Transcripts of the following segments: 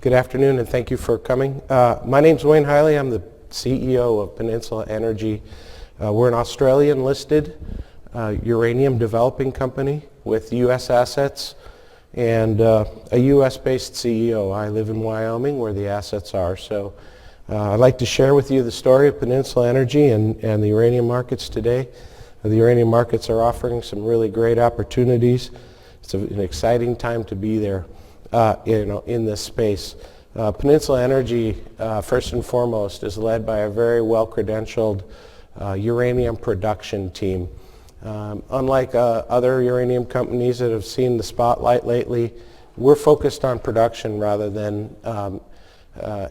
Good afternoon, and thank you for coming. My name's Wayne Hiley. I'm the CEO of Peninsula Energy. We're an Australian-listed uranium developing company with U.S. assets and a U.S.-based CEO. I live in Wyoming, where the assets are. So I'd like to share with you the story of Peninsula Energy and the uranium markets today. The uranium markets are offering some really great opportunities. It's an exciting time to be there. In this space. Peninsula Energy, first and foremost, is led by a very well-credentialed uranium production team. Unlike other uranium companies that have seen the spotlight lately, we're focused on production rather than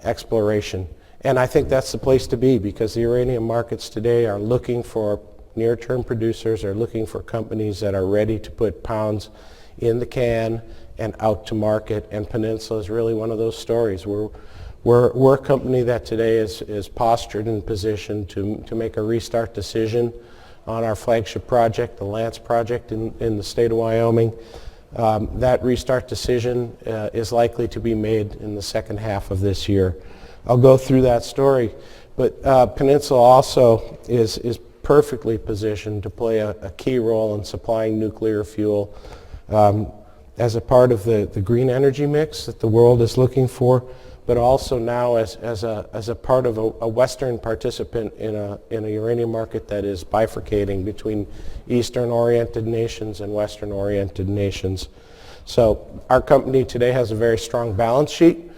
exploration. And I think that's the place to be, because the uranium markets today are looking for near-term producers, are looking for companies that are ready to put pounds in the can and out to market, and Peninsula is really one of those stories. We're a company that today is postured and positioned to make a restart decision on our flagship project, the Lance project in the state of Wyoming. That restart decision is likely to be made in the second half of this year. I'll go through that story, but Peninsula also is perfectly positioned to play a key role in supplying nuclear fuel as a part of the green energy mix that the world is looking for, but also now as a part of a Western participant in a uranium market that is bifurcating between Eastern-oriented nations and Western-oriented nations. So our company today has a very strong balance sheet.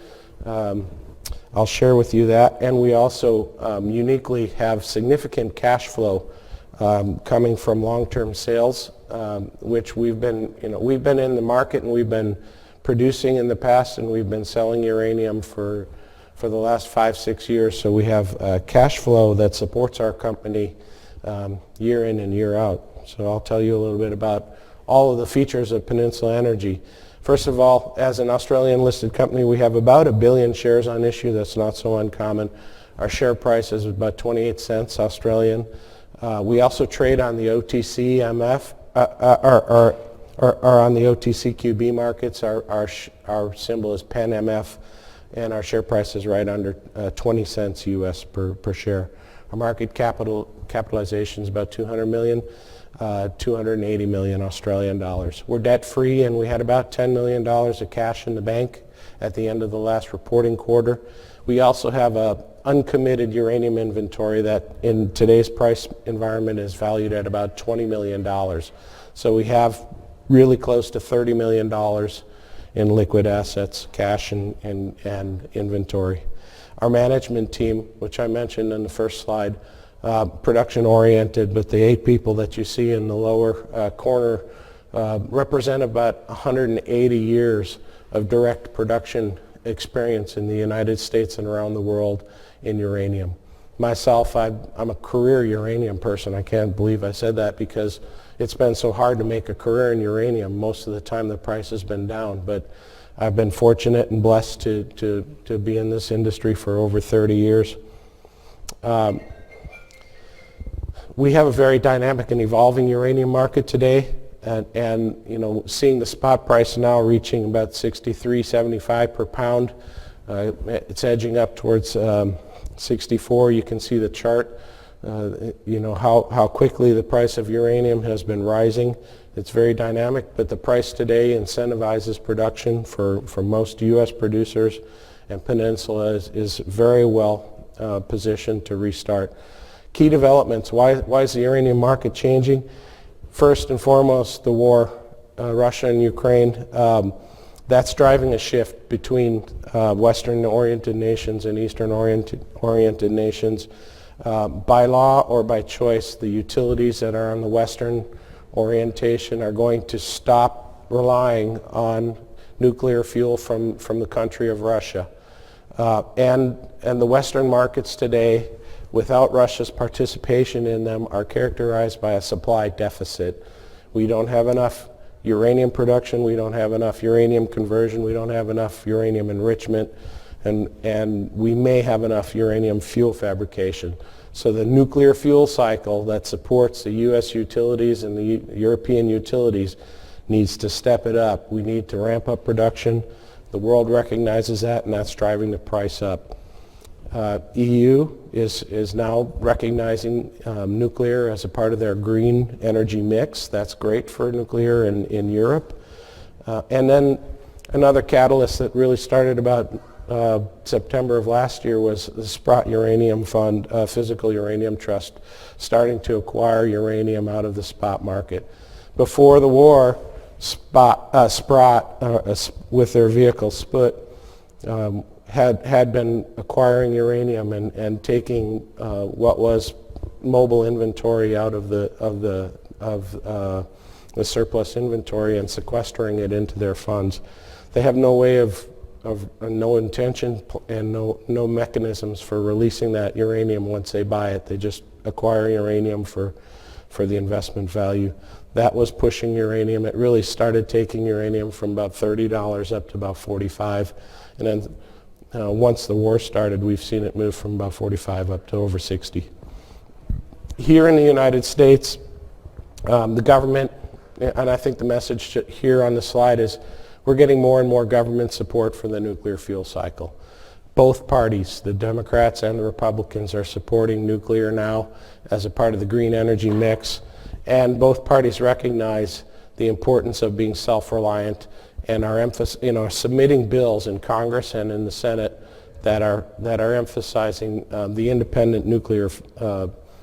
I'll share with you that, and we also uniquely have significant cash flow coming from long-term sales, which we've been in the market, and we've been producing in the past, and we've been selling uranium for the last 5-6 years. So we have cash flow that supports our company year in and year out. So I'll tell you a little bit about all of the features of Peninsula Energy. First of all, as an Australian listed company, we have about 1 billion shares on issue. That's not so uncommon. Our share price is about 28 cents Australian. We also trade on the OTC MF, or on the OTC QB markets. Our symbol is PENMF, and our share price is right under 20 cents US per share. Our market capitalization is about 200 million, 280 million Australian dollars. We're debt-free, and we had about $10 million of cash in the bank at the end of the last reporting quarter. We also have a uncommitted uranium inventory that in today's price environment is valued at about $20 million. So we have really close to $30 million in liquid assets, cash and inventory. Our management team, which I mentioned in the first slide, production oriented, but the 8 people that you see in the lower corner represent about 180 years of direct production experience in the United States and around the world in uranium. Myself, I'm a career uranium person. I can't believe I said that, because it's been so hard to make a career in uranium. Most of the time the price has been down, but I've been fortunate and blessed to be in this industry for over 30 years. We have a very dynamic and evolving uranium market today, and seeing the spot price now reaching about $63.75 per pound. It's edging up towards 64. You can see the chart, how quickly the price of uranium has been rising. It's very dynamic, but the price today incentivizes production for most U.S. producers, and Peninsula is very well positioned to restart. Key developments. Why is the uranium market changing? First and foremost, the war, Russia and Ukraine. That's driving a shift between Western-oriented nations and Eastern-oriented nations. By law or by choice, the utilities that are on the Western orientation are going to stop relying on nuclear fuel from the country of Russia. And the Western markets today, without Russia's participation in them, are characterized by a supply deficit. We don't have enough uranium production, we don't have enough uranium conversion, we don't have enough uranium enrichment, and we may have enough uranium fuel fabrication. So the nuclear fuel cycle that supports the U.S. utilities and the European utilities needs to step it up. We need to ramp up production The world recognizes that, and that's driving the price up. EU is now recognizing nuclear as a part of their green energy mix. That's great for nuclear in Europe. And then another catalyst that really started about September of last year was the Sprott Uranium Fund, Physical Uranium Trust, starting to acquire uranium out of the spot market. Before the war, Sprott, with their vehicle Sput, had been acquiring uranium and taking what was mobile inventory out of the surplus inventory and sequestering it into their funds. They have no way of no intention and no mechanisms for releasing that uranium once they buy it. They just acquire uranium for the investment value. That was pushing uranium. It really started taking uranium from about $30 up to about $45, and then once the war started, we've seen it move from about 45 up to over 60. Here in the United States, the government, and I think the message here on the slide is, we're getting more and more government support for the nuclear fuel cycle. Both parties, the Democrats and the Republicans, are supporting nuclear now as a part of the green energy mix, and both parties recognize the importance of being self-reliant and are submitting bills in Congress and in the Senate that are emphasizing the independent nuclear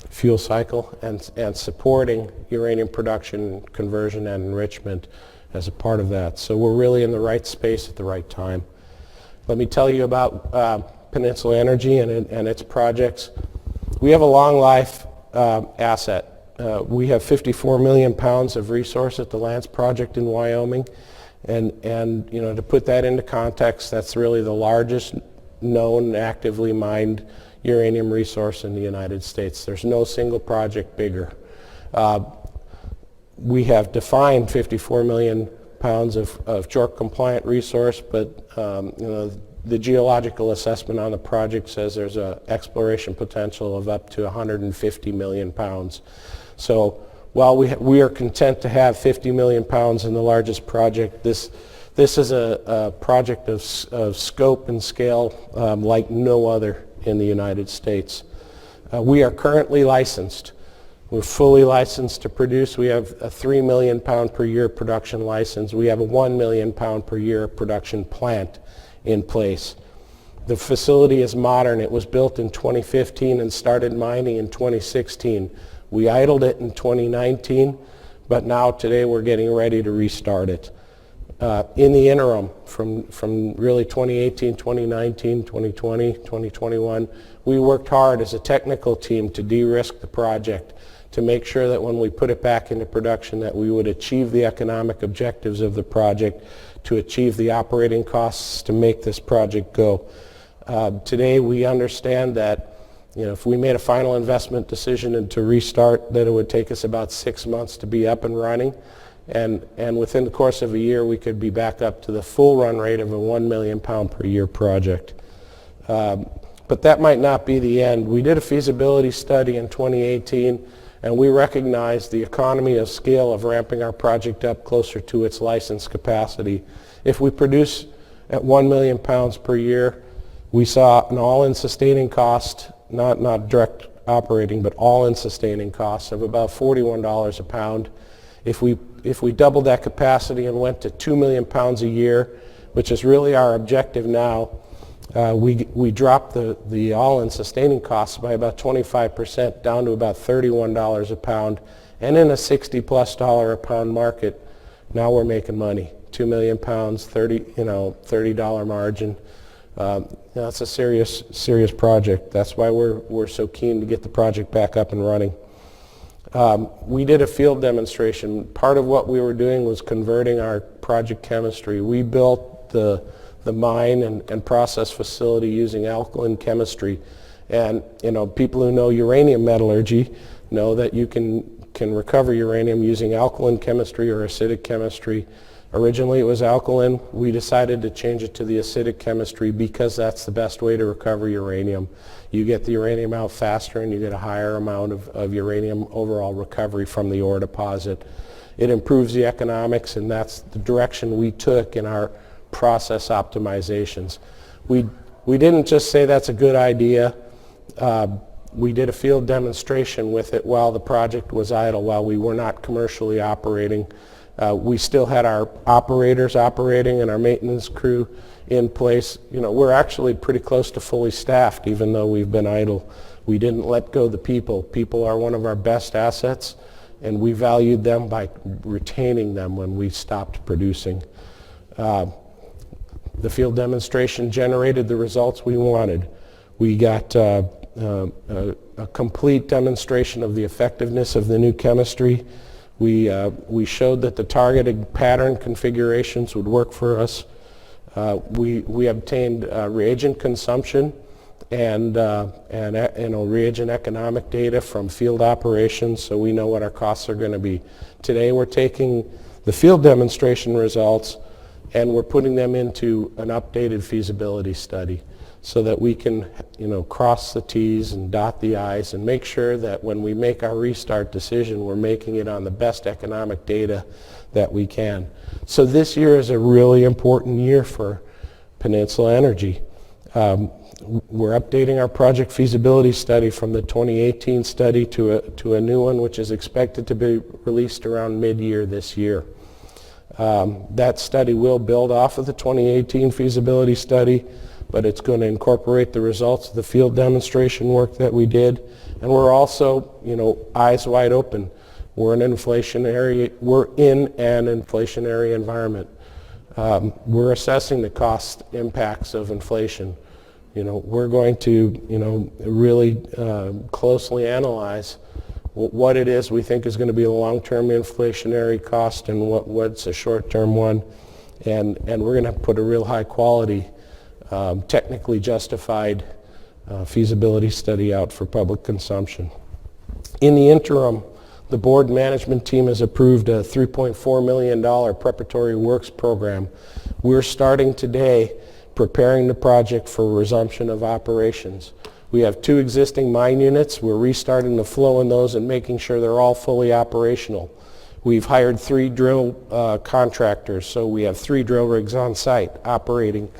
fuel cycle and supporting uranium production, conversion, and enrichment as a part of that. So we're really in the right space at the right time. Let me tell you about Peninsula Energy and its projects. We have a long life asset. We have 54 million pounds of resource at the Lance project in Wyoming. And you know, to put that into context, that's really the largest known actively mined uranium resource in the United States. There's no single project bigger. We have defined 54 million pounds of JORC compliant resource, but you know, the geological assessment on the project says there's an exploration potential of up to 150 million pounds. So while we are content to have 50 million pounds in the largest project, this is a project of scope and scale like no other in the United States. We are currently licensed. We're fully licensed to produce. We have a 3 million pound per year production license. We have a 1 million pound per year production plant in place. The facility is modern. It was built in 2015 and started mining in 2016. We idled it in 2019, but now today we're getting ready to restart it. In the interim, from really 2018, 2019, 2020, 2021, we worked hard as a technical team to de-risk the project, to make sure that when we put it back into production that we would achieve the economic objectives of the project, to achieve the operating costs to make this project go. Today we understand that, you know, if we made a final investment decision and to restart, that it would take us about 6 months to be up and running, and within the course of a year we could be back up to the full run rate of a 1 million pound per year project. But that might not be the end. We did a feasibility study in 2018, and we recognized the economy of scale of ramping our project up closer to its licensed capacity. If we produce at 1 million pounds per year, we saw an all-in sustaining cost, not direct operating, but all-in sustaining costs of about $41 a pound. If we doubled that capacity and went to 2 million pounds a year, which is really our objective now, we dropped the all-in sustaining costs by about 25% down to about $31 a pound, and in a $60+ a pound market, now we're making money. 2 million pounds, $30 margin. That's a serious project. That's why we're so keen to get the project back up and running. We did a field demonstration. Part of what we were doing was converting our project chemistry. We built the mine and process facility using alkaline chemistry, and you know, people who know uranium metallurgy know that you can recover uranium using alkaline chemistry or acidic chemistry. Originally it was alkaline. We decided to change it to the acidic chemistry because that's the best way to recover uranium. You get the uranium out faster and you get a higher amount of uranium overall recovery from the ore deposit. It improves the economics, and that's the direction we took in our process optimizations. We didn't just say that's a good idea. We did a field demonstration with it while the project was idle, while we were not commercially operating. We still had our operators operating and our maintenance crew in place. You know, we're actually pretty close to fully staffed even though we've been idle. We didn't let go of the people. People are one of our best assets, and we valued them by retaining them when we stopped producing. The field demonstration generated the results we wanted. We got a complete demonstration of the effectiveness of the new chemistry. We showed that the targeted pattern configurations would work for us. We obtained reagent consumption and reagent economic data from field operations, so we know what our costs are going to be. Today we're taking the field demonstration results and we're putting them into an updated feasibility study so that we can, you know, cross the T's and dot the I's and make sure that when we make our restart decision, we're making it on the best economic data that we can. So this year is a really important year for Peninsula Energy. We're updating our project feasibility study from the 2018 study to a new one, which is expected to be released around mid-year this year. That study will build off of the 2018 feasibility study, but it's going to incorporate the results of the field demonstration work that we did. And we're also, you know, eyes wide open. We're in an inflationary environment. We're assessing the cost impacts of inflation. You know, we're going to, you know, really closely analyze what it is we think is going to be a long-term inflationary cost and what's a short-term one. And we're going to put a real high-quality, technically justified feasibility study out for public consumption. In the interim, the board management team has approved a $3.4 million preparatory works program. We're starting today preparing the project for resumption of operations. We have 2 existing mine units. We're restarting the flow in those and making sure they're all fully operational. We've hired 3 drill contractors, so we have 3 drill rigs on site operating.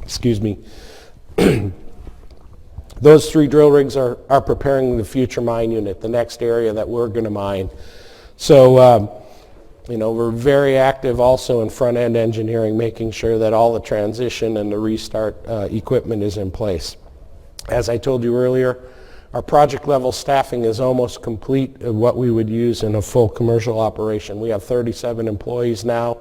Excuse me. Those 3 drill rigs are preparing the future mine unit, the next area that we're going to mine. So, you know, we're very active also in front-end engineering, making sure that all the transition and the restart equipment is in place. As I told you earlier, our project level staffing is almost complete of what we would use in a full commercial operation. We have 37 employees now.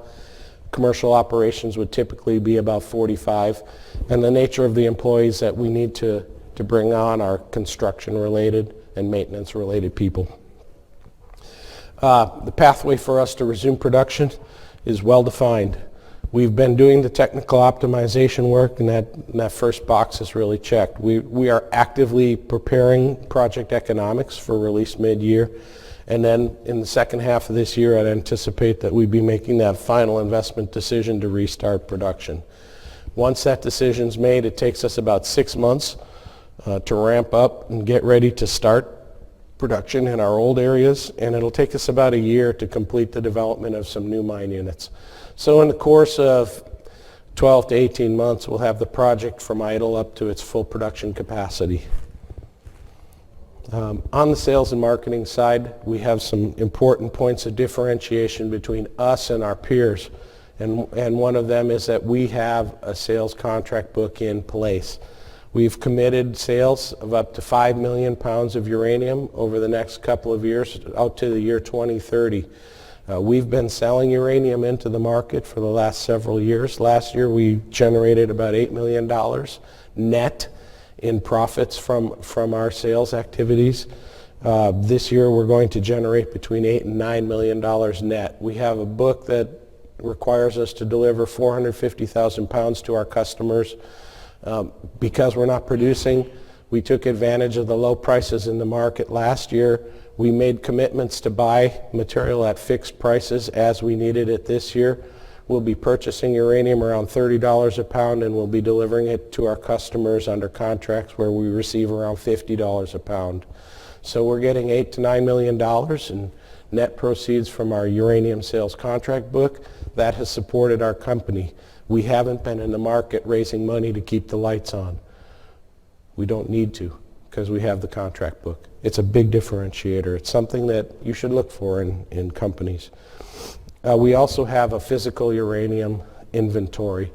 Commercial operations would typically be about 45. And the nature of the employees that we need to bring on are construction-related and maintenance-related people. The pathway for us to resume production is well defined. We've been doing the technical optimization work, and that first box is really checked. We are actively preparing project economics for release mid-year, and then in the second half of this year I'd anticipate that we'd be making that final investment decision to restart production. Once that decision's made, it takes us about 6 months to ramp up and get ready to start production in our old areas, and it'll take us about a year to complete the development of some new mine units. So in the course of 12 to 18 months, we'll have the project from idle up to its full production capacity. On the sales and marketing side, we have some important points of differentiation between us and our peers, and one of them is that we have a sales contract book in place. We've committed sales of up to 5 million pounds of uranium over the next couple of years, out to the year 2030. We've been selling uranium into the market for the last several years. Last year we generated about $8 million net in profits from our sales activities. This year we're going to generate between $8 and $9 million net. We have a book that requires us to deliver 450,000 pounds to our customers. Because we're not producing, we took advantage of the low prices in the market last year. We made commitments to buy material at fixed prices as we needed it this year. We'll be purchasing uranium around $30 a pound, and we'll be delivering it to our customers under contracts where we receive around $50 a pound. So we're getting $8 to $9 million in net proceeds from our uranium sales contract book. That has supported our company. We haven't been in the market raising money to keep the lights on. We don't need to because we have the contract book. It's a big differentiator. It's something that you should look for in companies. We also have a physical uranium inventory.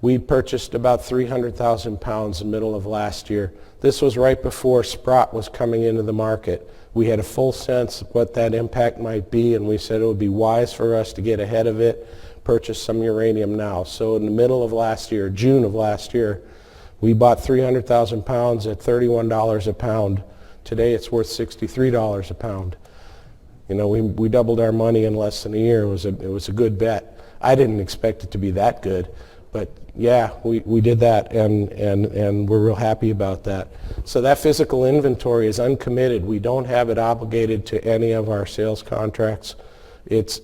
We purchased about 300,000 pounds in the middle of last year. This was right before Sprott was coming into the market. We had a full sense of what that impact might be, and we said it would be wise for us to get ahead of it, purchase some uranium now. So in the middle of last year, June of last year, we bought 300,000 pounds at $31 a pound. Today it's worth $63 a pound. You know, we doubled our money in less than a year. It was a good bet. I didn't expect it to be that good, but yeah, we did that, and we're real happy about that. So that physical inventory is uncommitted. We don't have it obligated to any of our sales contracts. It's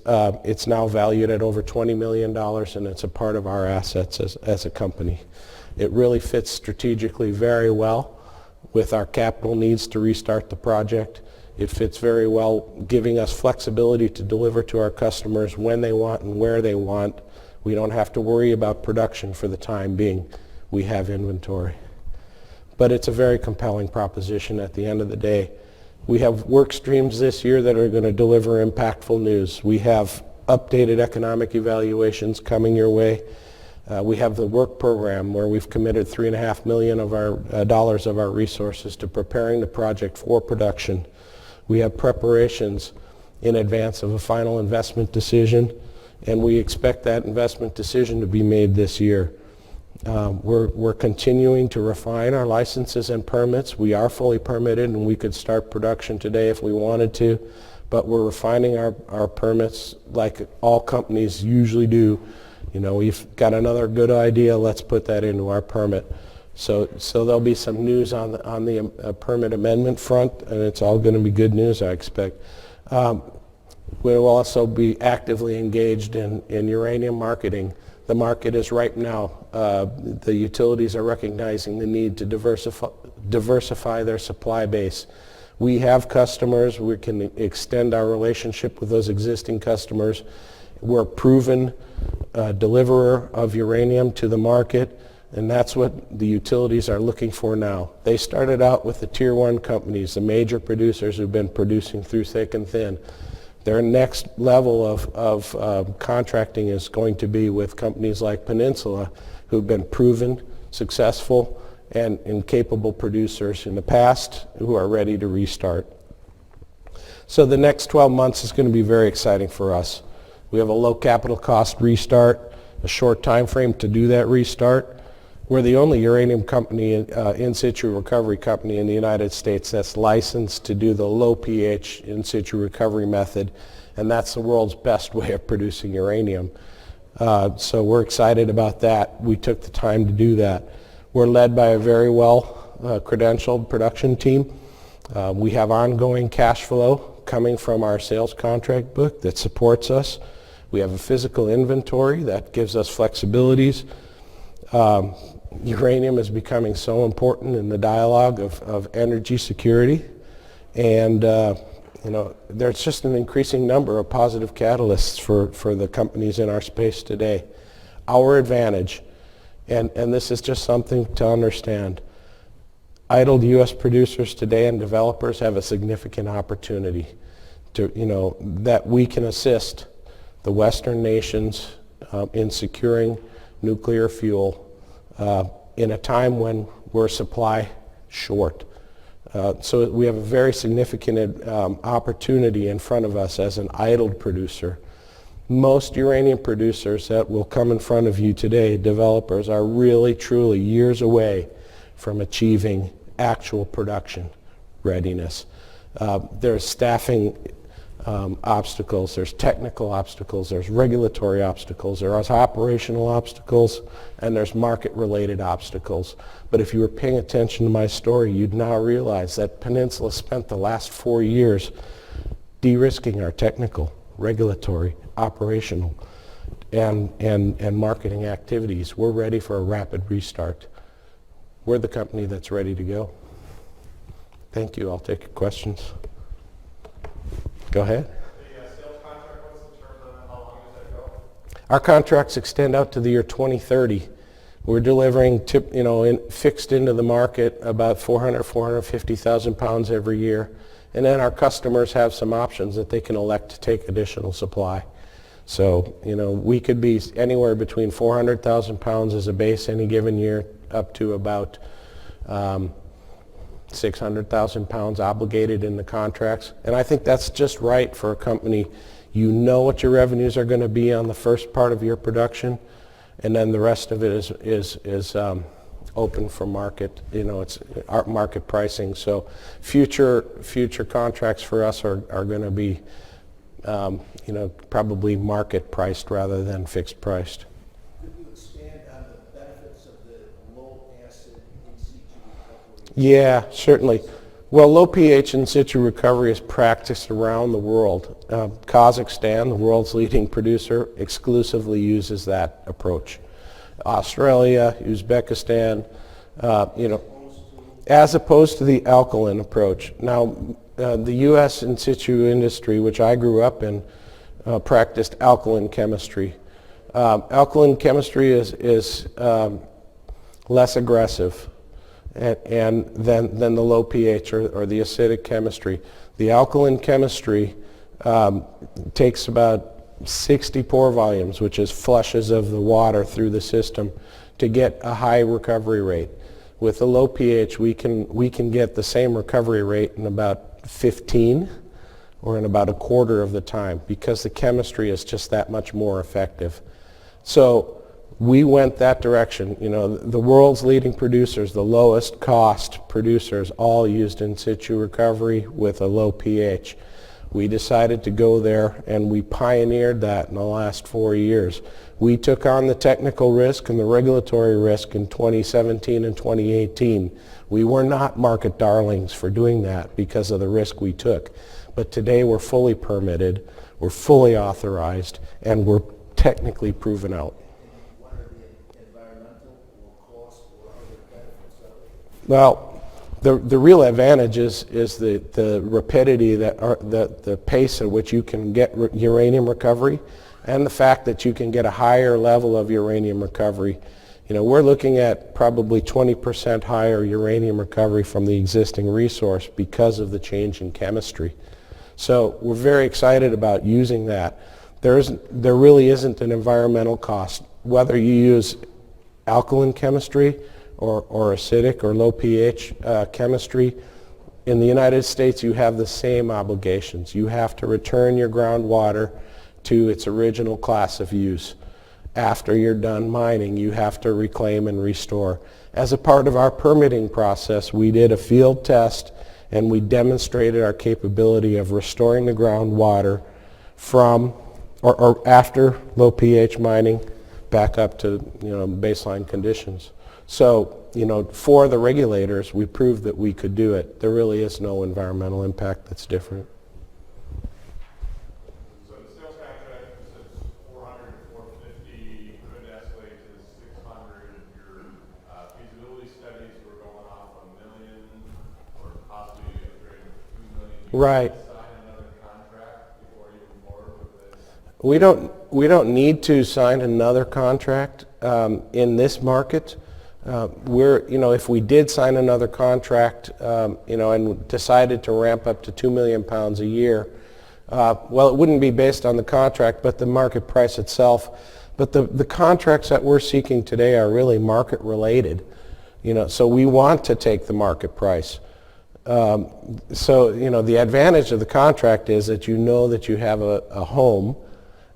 now valued at over $20 million, and it's a part of our assets as a company. It really fits strategically very well with our capital needs to restart the project. It fits very well, giving us flexibility to deliver to our customers when they want and where they want. We don't have to worry about production for the time being. We have inventory. But it's a very compelling proposition at the end of the day. We have work streams this year that are going to deliver impactful news. We have updated economic evaluations coming your way. We have the work program where we've committed $3.5 million of our dollars of our resources to preparing the project for production. We have preparations in advance of a final investment decision, and we expect that investment decision to be made this year. We're continuing to refine our licenses and permits. We are fully permitted, and we could start production today if we wanted to, but we're refining our permits like all companies usually do. You know, we've got another good idea, let's put that into our permit. So there'll be some news on the permit amendment front, and it's all going to be good news, I expect. We'll also be actively engaged in uranium marketing. The market is ripe now. The utilities are recognizing the need to diversify their supply base. We have customers. We can extend our relationship with those existing customers. We're a proven deliverer of uranium to the market, and that's what the utilities are looking for now. They started out with the tier one companies, the major producers who've been producing through thick and thin. Their next level of contracting is going to be with companies like Peninsula, who've been proven, successful, and capable producers in the past who are ready to restart. So the next 12 months is going to be very exciting for us. We have a low capital cost restart, a short time frame to do that restart. We're the only uranium company, in situ recovery company in the United States that's licensed to do the low pH in situ recovery method, and that's the world's best way of producing uranium. So we're excited about that. We took the time to do that. We're led by a very well credentialed production team. We have ongoing cash flow coming from our sales contract book that supports us. We have a physical inventory that gives us flexibilities. Uranium is becoming so important in the dialogue of energy security, and you know, there's just an increasing number of positive catalysts for the companies in our space today. Our advantage, and this is just something to understand, idled U.S. producers today and developers have a significant opportunity to, you know, that we can assist the Western nations in securing nuclear fuel in a time when we're supply short. So we have a very significant opportunity in front of us as an idled producer. Most uranium producers that will come in front of you today, developers, are really, truly years away from achieving actual production readiness. There's staffing obstacles, there's technical obstacles, there's regulatory obstacles, there's operational obstacles, and there's market-related obstacles. But if you were paying attention to my story, you'd now realize that Peninsula spent the last 4 years de-risking our technical, regulatory, operational, and marketing activities. We're ready for a rapid restart. We're the company that's ready to go. Thank you. I'll take your questions. Go ahead. The sales contract, what's the term limit? How long does that go? Our contracts extend out to the year 2030. We're delivering, fixed into the market about 450,000 pounds every year. And then our customers have some options that they can elect to take additional supply. So, we could be anywhere between 400,000 pounds as a base any given year up to about 600,000 pounds obligated in the contracts. And I think that's just right for a company. You know what your revenues are going to be on the first part of your production, and then the rest of it is open for market. It's market pricing. So future contracts for us are going to be probably market priced rather than fixed priced. Could you expand on the benefits of the low acid in situ recovery? Yeah, certainly. Well, low pH in situ recovery is practiced around the world. Kazakhstan, the world's leading producer, exclusively uses that approach. Australia, Uzbekistan, as opposed to the alkaline approach. Now, the U.S. in situ industry, which I grew up in, practiced alkaline chemistry. Alkaline chemistry is less aggressive and than the low pH or the acidic chemistry. The alkaline chemistry takes about 60 pore volumes, which is flushes of the water through the system, to get a high recovery rate. With the low pH, we can get the same recovery rate in about 15 or in about a quarter of the time, because the chemistry is just that much more effective. So we went that direction. The world's leading producers, the lowest cost producers, all used in situ recovery with a low pH. We decided to go there, and we pioneered that in the last 4 years. We took on the technical risk and the regulatory risk in 2017 and 2018. We were not market darlings for doing that because of the risk we took. But today we're fully permitted, we're fully authorized, and we're technically proven out. What are the environmental or cost or other benefits of it? Well, the real advantage is the rapidity, the pace at which you can get uranium recovery, and the fact that you can get a higher level of uranium recovery. We're looking at probably 20% higher uranium recovery from the existing resource because of the change in chemistry. So we're very excited about using that. There really isn't an environmental cost, whether you use alkaline chemistry or acidic or low pH chemistry. In the United States, you have the same obligations. You have to return your groundwater to its original class of use. After you're done mining, you have to reclaim and restore. As a part of our permitting process, we did a field test, and we demonstrated our capability of restoring the groundwater from or after low pH mining back up to baseline conditions. So, for the regulators, we proved that we could do it. There really is no environmental impact that's different. So the sales contract says 400 to 450, could escalate to 600. Your feasibility studies were going off 1 million, or possibly upgrading to 2 million. Right. Sign another contract before you move forward with this? We don't need to sign another contract in this market. If we did sign another contract, and decided to ramp up to 2 million pounds a year, well, it wouldn't be based on the contract, but the market price itself. But the contracts that we're seeking today are really market related. So we want to take the market price. The advantage of the contract is that that you have a home,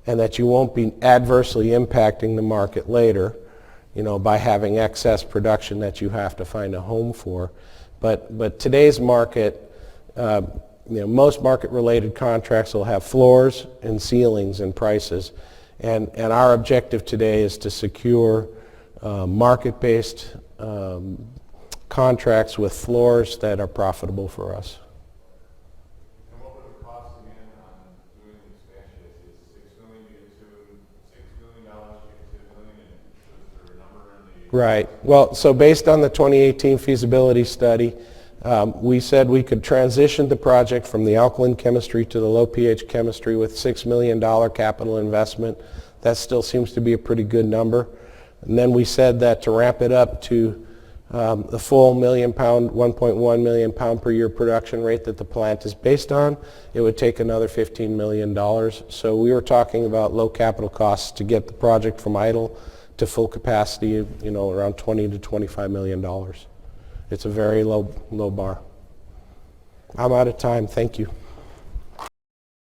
and that you won't be adversely impacting the market later, by having excess production that you have to find a home for. But today's market, most market-related contracts will have floors and ceilings and prices. And our objective today is to secure market-based contracts with floors that are profitable for us. And what would it cost again on doing the expansion? Is $6 million to get to $6 million to get to $1 million? And is there a number in the... Right. Well, so based on the 2018 feasibility study, we said we could transition the project from the alkaline chemistry to the low pH chemistry with $6 million capital investment. That still seems to be a pretty good number. And then we said that to ramp it up to the full 1.1 million pound per year production rate that the plant is based on, it would take another $15 million. So we were talking about low capital costs to get the project from idle to full capacity, around $20 to $25 million. It's a very low bar. I'm out of time. Thank you.